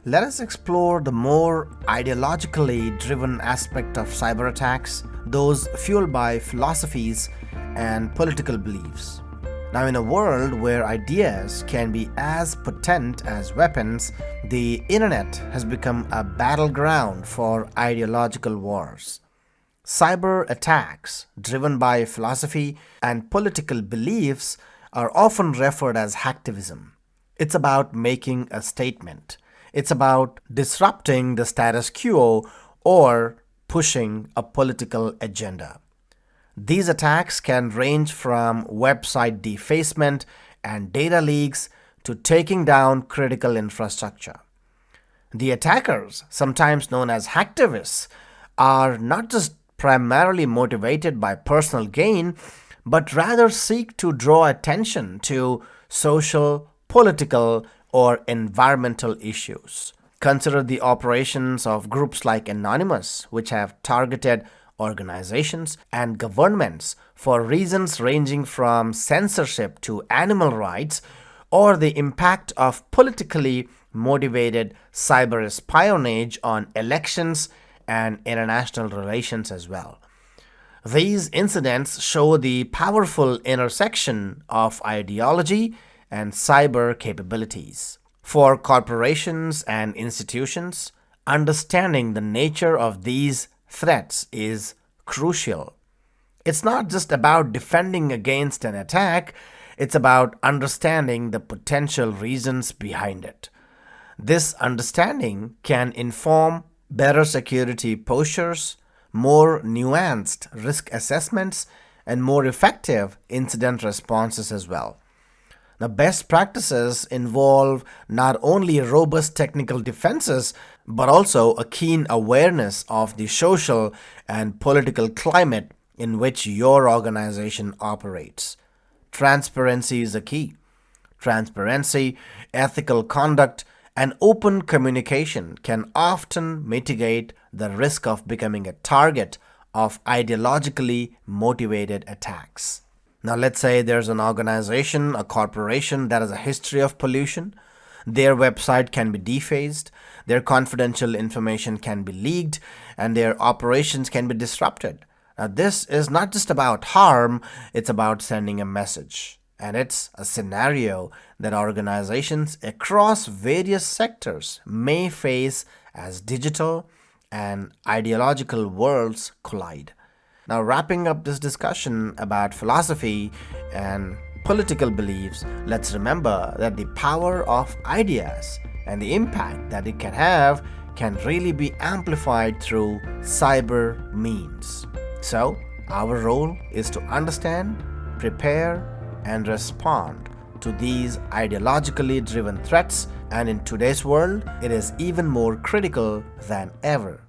let us explore the more ideologically driven aspect of cyber attacks, those fueled by philosophies and political beliefs. Now, in a world where ideas can be as potent as weapons, the internet has become a battleground for ideological wars. Cyber attacks, driven by philosophy and political beliefs, are often referred as hacktivism. It's about making a statement. It's about disrupting the status quo or pushing a political agenda. These attacks can range from website defacement and data leaks to taking down critical infrastructure. The attackers, sometimes known as hacktivists, are not just primarily motivated by personal gain, but rather seek to draw attention to social, political, or environmental issues. Consider the operations of groups like Anonymous, which have targeted organizations and governments for reasons ranging from censorship to animal rights, or the impact of politically motivated cyber espionage on elections and international relations as well. These incidents show the powerful intersection of ideology and cyber capabilities. For corporations and institutions, understanding the nature of these threats is crucial. It's not just about defending against an attack, it's about understanding the potential reasons behind it. This understanding can inform better security postures, more nuanced risk assessments, and more effective incident responses as well. Now, best practices involve not only robust technical defenses, but also a keen awareness of the social and political climate in which your organization operates. Transparency is a key. Transparency, ethical conduct, and open communication can often mitigate the risk of becoming a target of ideologically motivated attacks. Now, let's say there's an organization, a corporation that has a history of pollution. Their website can be defaced, their confidential information can be leaked, and their operations can be disrupted. Now, this is not just about harm, it's about sending a message. And it's a scenario that organizations across various sectors may face as digital and ideological worlds collide. Now, wrapping up this discussion about philosophy and political beliefs, let's remember that the power of ideas and the impact that it can have can really be amplified through cyber means. So, our role is to understand, prepare, and respond to these ideologically driven threats, and in today's world, it is even more critical than ever.